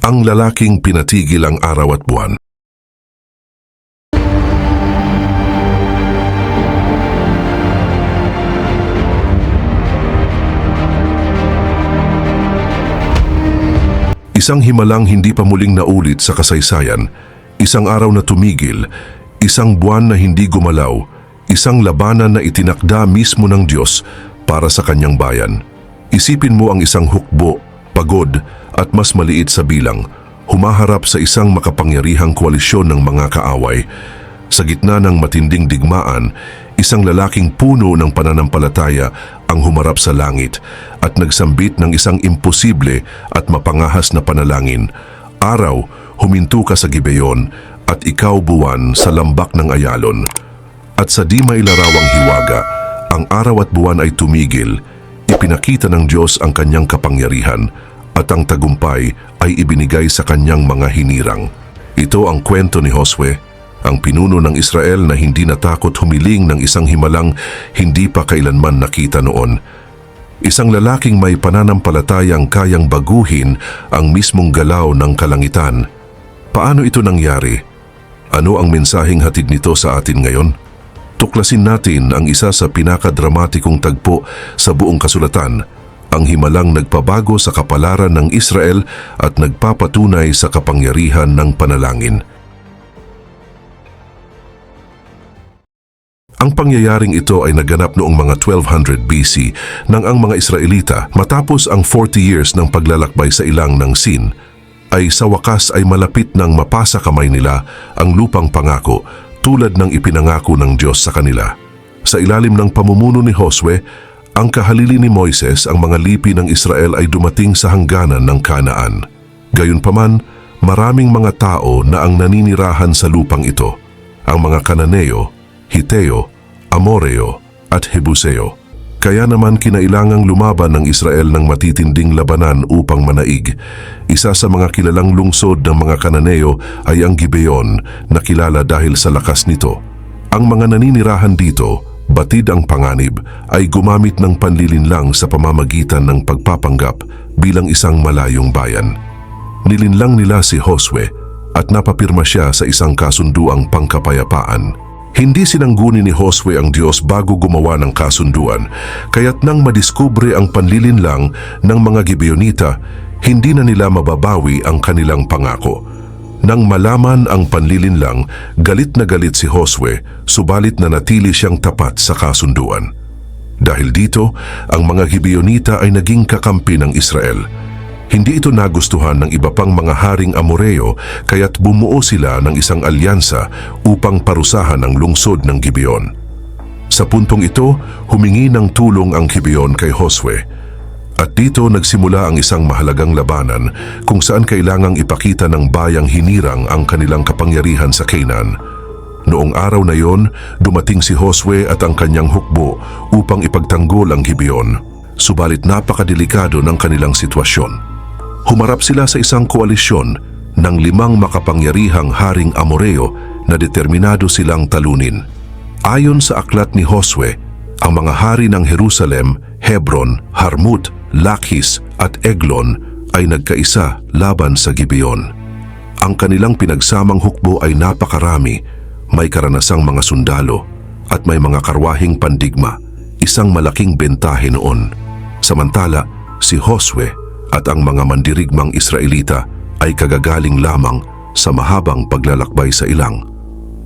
ang lalaking pinatigil ang araw at buwan. Isang himalang hindi pa muling naulit sa kasaysayan, isang araw na tumigil, isang buwan na hindi gumalaw, isang labanan na itinakda mismo ng Diyos para sa kanyang bayan. Isipin mo ang isang hukbo, pagod at mas maliit sa bilang, humaharap sa isang makapangyarihang koalisyon ng mga kaaway. Sa gitna ng matinding digmaan, isang lalaking puno ng pananampalataya ang humarap sa langit at nagsambit ng isang imposible at mapangahas na panalangin. Araw, huminto ka sa Gibeon at ikaw buwan sa lambak ng Ayalon. At sa di mailarawang hiwaga, ang araw at buwan ay tumigil. Ipinakita ng Diyos ang kanyang kapangyarihan at ang tagumpay ay ibinigay sa kanyang mga hinirang. Ito ang kwento ni Josue, ang pinuno ng Israel na hindi natakot humiling ng isang himalang hindi pa kailanman nakita noon. Isang lalaking may pananampalatayang kayang baguhin ang mismong galaw ng kalangitan. Paano ito nangyari? Ano ang mensaheng hatid nito sa atin ngayon? Tuklasin natin ang isa sa pinakadramatikong tagpo sa buong kasulatan, ang himalang nagpabago sa kapalaran ng Israel at nagpapatunay sa kapangyarihan ng panalangin. Ang pangyayaring ito ay naganap noong mga 1200 BC nang ang mga Israelita matapos ang 40 years ng paglalakbay sa ilang ng Sin ay sa wakas ay malapit nang mapasa kamay nila ang lupang pangako tulad ng ipinangako ng Diyos sa kanila. Sa ilalim ng pamumuno ni Josue, ang kahalili ni Moises, ang mga lipi ng Israel ay dumating sa hangganan ng Kanaan. Gayunpaman, maraming mga tao na ang naninirahan sa lupang ito, ang mga Kananeo, Hiteo, Amoreo at Hebuseo. Kaya naman kinailangang lumaban ng Israel ng matitinding labanan upang manaig. Isa sa mga kilalang lungsod ng mga Kananeo ay ang Gibeon, na kilala dahil sa lakas nito. Ang mga naninirahan dito, batid ang panganib, ay gumamit ng panlilinlang sa pamamagitan ng pagpapanggap bilang isang malayong bayan. Nilinlang nila si Josue at napapirma siya sa isang kasunduang pangkapayapaan. Hindi sinangguni ni Josue ang Diyos bago gumawa ng kasunduan, kaya't nang madiskubre ang panlilinlang ng mga Gibeonita, hindi na nila mababawi ang kanilang pangako. Nang malaman ang panlilinlang, galit na galit si Josue, subalit nanatili siyang tapat sa kasunduan. Dahil dito, ang mga Gibeonita ay naging kakampi ng Israel. Hindi ito nagustuhan ng iba pang mga haring Amoreo, kaya't bumuo sila ng isang alyansa upang parusahan ang lungsod ng Gibeon. Sa puntong ito, humingi ng tulong ang Gibeon kay Josue. At dito nagsimula ang isang mahalagang labanan kung saan kailangang ipakita ng bayang hinirang ang kanilang kapangyarihan sa Canaan. Noong araw na yon, dumating si Josue at ang kanyang hukbo upang ipagtanggol ang Gibeon. Subalit napakadelikado ng kanilang sitwasyon. Humarap sila sa isang koalisyon ng 5 makapangyarihang haring Amoreo na determinado silang talunin. Ayon sa aklat ni Josue, ang mga hari ng Jerusalem, Hebron, Harmut, Lakhis at Eglon ay nagkaisa laban sa Gibeon. Ang kanilang pinagsamang hukbo ay napakarami, may karanasang mga sundalo at may mga karwahing pandigma, isang malaking bentahe noon. Samantala, si Josue at ang mga mandirigmang Israelita ay kagagaling lamang sa mahabang paglalakbay sa ilang.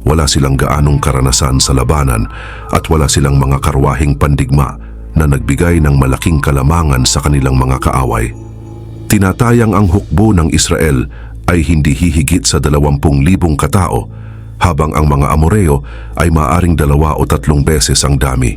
Wala silang gaanong karanasan sa labanan at wala silang mga karwahing pandigma na nagbigay ng malaking kalamangan sa kanilang mga kaaway. Tinatayang ang hukbo ng Israel ay hindi hihigit sa 20,000 katao, habang ang mga Amoreo ay maaring 2 o 3 beses ang dami.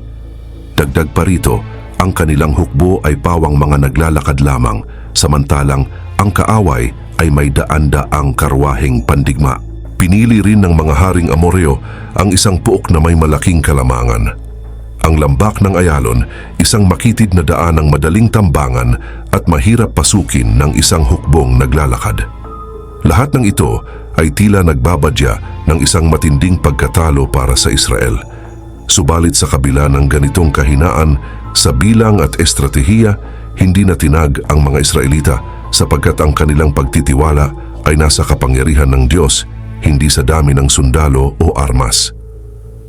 Dagdag pa rito, ang kanilang hukbo ay pawang mga naglalakad lamang, samantalang ang kaaway ay may daan-daang karwaheng pandigma. Pinili rin ng mga haring Amoreo ang isang puok na may malaking kalamangan. Ang lambak ng Ayalon, isang makitid na daan ng madaling tambangan at mahirap pasukin ng isang hukbong naglalakad. Lahat ng ito ay tila nagbabadya ng isang matinding pagkatalo para sa Israel. Subalit sa kabila ng ganitong kahinaan sa bilang at estratehiya, hindi natinag ang mga Israelita. sapagkat ang kanilang pagtitiwala ay nasa kapangyarihan ng Diyos, hindi sa dami ng sundalo o armas.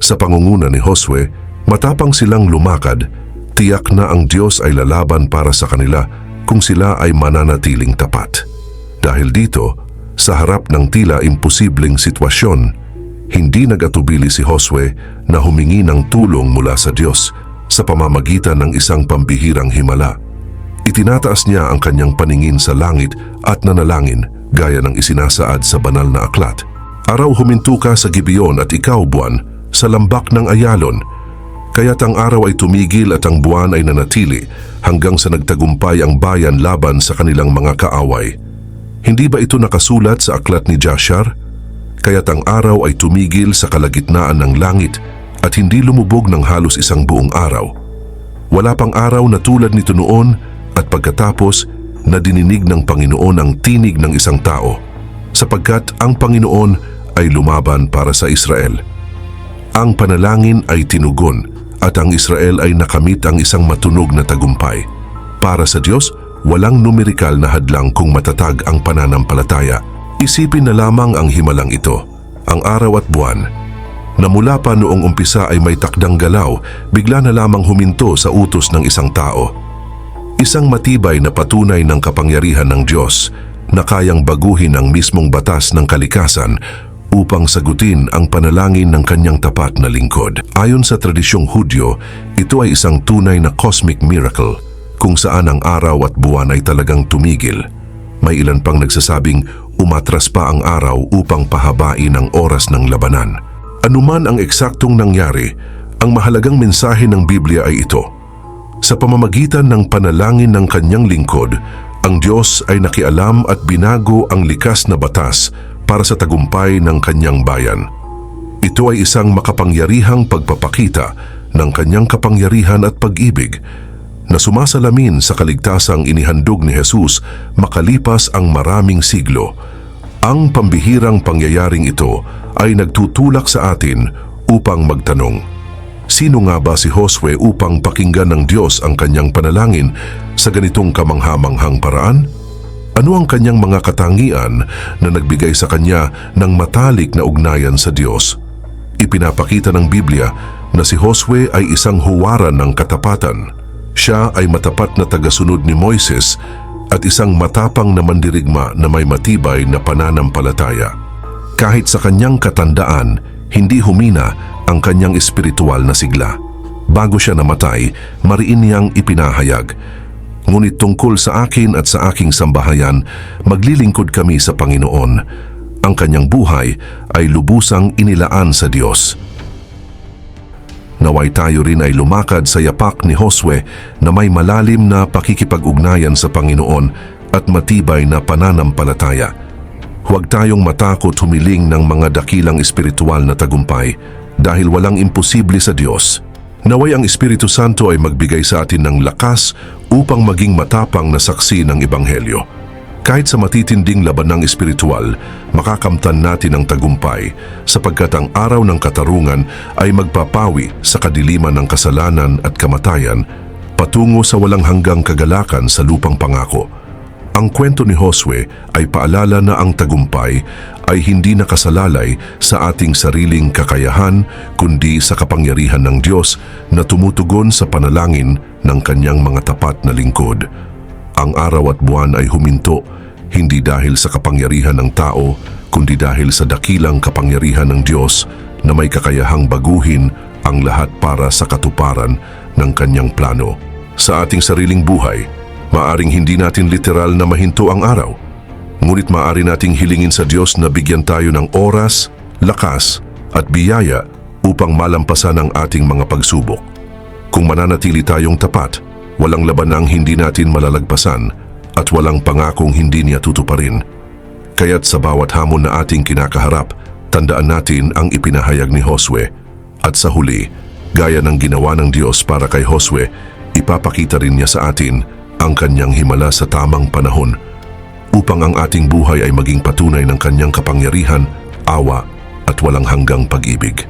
Sa pangunguna ni Josue, matapang silang lumakad, tiyak na ang Diyos ay lalaban para sa kanila kung sila ay mananatiling tapat. Dahil dito, sa harap ng tila imposibleng sitwasyon, hindi nag-atubili si Josue na humingi ng tulong mula sa Diyos sa pamamagitan ng isang pambihirang himala. Itinataas niya ang kanyang paningin sa langit at nanalangin gaya ng isinasaad sa banal na aklat. Araw, huminto ka sa Gibeon at ikaw, buwan, sa lambak ng Ayalon. Kaya't ang araw ay tumigil at ang buwan ay nanatili hanggang sa nagtagumpay ang bayan laban sa kanilang mga kaaway. Hindi ba ito nakasulat sa aklat ni Jashar? Kaya't ang araw ay tumigil sa kalagitnaan ng langit at hindi lumubog ng halos isang buong araw. Wala pang araw na tulad nito noon at pagkatapos nadininig ng Panginoon ang tinig ng isang tao, sapagkat ang Panginoon ay lumaban para sa Israel. Ang panalangin ay tinugon at ang Israel ay nakamit ang isang matunog na tagumpay. Para sa Diyos, walang numerikal na hadlang kung matatag ang pananampalataya. Isipin na lamang ang himalang ito, ang araw at buwan, na mula pa noong umpisa ay may takdang galaw, bigla na lamang huminto sa utos ng isang tao. Isang matibay na patunay ng kapangyarihan ng Diyos na kayang baguhin ang mismong batas ng kalikasan upang sagutin ang panalangin ng kanyang tapat na lingkod. Ayon sa tradisyong Hudyo, ito ay isang tunay na cosmic miracle kung saan ang araw at buwan ay talagang tumigil. May ilan pang nagsasabing umatras pa ang araw upang pahabain ang oras ng labanan. Anuman ang eksaktong nangyari, ang mahalagang mensahe ng Biblia ay ito. Sa pamamagitan ng panalangin ng kanyang lingkod, ang Diyos ay nakialam at binago ang likas na batas para sa tagumpay ng kanyang bayan. Ito ay isang makapangyarihang pagpapakita ng kanyang kapangyarihan at pag-ibig na sumasalamin sa kaligtasang inihandog ni Jesus makalipas ang maraming siglo. Ang pambihirang pangyayaring ito ay nagtutulak sa atin upang magtanong, sino nga ba si Josue upang pakinggan ng Diyos ang kanyang panalangin sa ganitong kamanghamanghang paraan? Ano ang kanyang mga katangian na nagbigay sa kanya ng matalik na ugnayan sa Diyos? Ipinapakita ng Biblia na si Josue ay isang huwaran ng katapatan. Siya ay matapat na tagasunod ni Moises at isang matapang na mandirigma na may matibay na pananampalataya. Kahit sa kanyang katandaan, hindi humina ang kanyang espiritual na sigla. Bago siya namatay, mariin niyang ipinahayag, "Ngunit tungkol sa akin at sa aking sambahayan, maglilingkod kami sa Panginoon." Ang kanyang buhay ay lubusang inilaan sa Diyos. Naway tayo rin ay lumakad sa yapak ni Josue na may malalim na pakikipag-ugnayan sa Panginoon at matibay na pananampalataya. Huwag tayong matakot humiling ng mga dakilang espiritual na tagumpay dahil walang imposible sa Diyos. Naway ang Espiritu Santo ay magbigay sa atin ng lakas upang maging matapang na saksi ng Ebanghelyo. Kahit sa matitinding labanang espiritual, makakamtan natin ang tagumpay sapagkat ang araw ng katarungan ay magpapawi sa kadiliman ng kasalanan at kamatayan patungo sa walang hanggang kagalakan sa lupang pangako. Ang kwento ni Josue ay paalala na ang tagumpay ay hindi nakasalalay sa ating sariling kakayahan kundi sa kapangyarihan ng Diyos na tumutugon sa panalangin ng kanyang mga tapat na lingkod. Ang araw at buwan ay huminto, hindi dahil sa kapangyarihan ng tao, kundi dahil sa dakilang kapangyarihan ng Diyos na may kakayahang baguhin ang lahat para sa katuparan ng kanyang plano. Sa ating sariling buhay, maaring hindi natin literal na mahinto ang araw, ngunit maaari nating hilingin sa Diyos na bigyan tayo ng oras, lakas at biyaya upang malampasan ang ating mga pagsubok. Kung mananatili tayong tapat, walang labanang hindi natin malalagpasan at walang pangakong hindi niya tutuparin. Kaya't sa bawat hamon na ating kinakaharap, tandaan natin ang ipinahayag ni Josue. At sa huli, gaya ng ginawa ng Diyos para kay Josue, ipapakita rin niya sa atin ang kanyang himala sa tamang panahon upang ang ating buhay ay maging patunay ng kanyang kapangyarihan, awa at walang hanggang pag-ibig.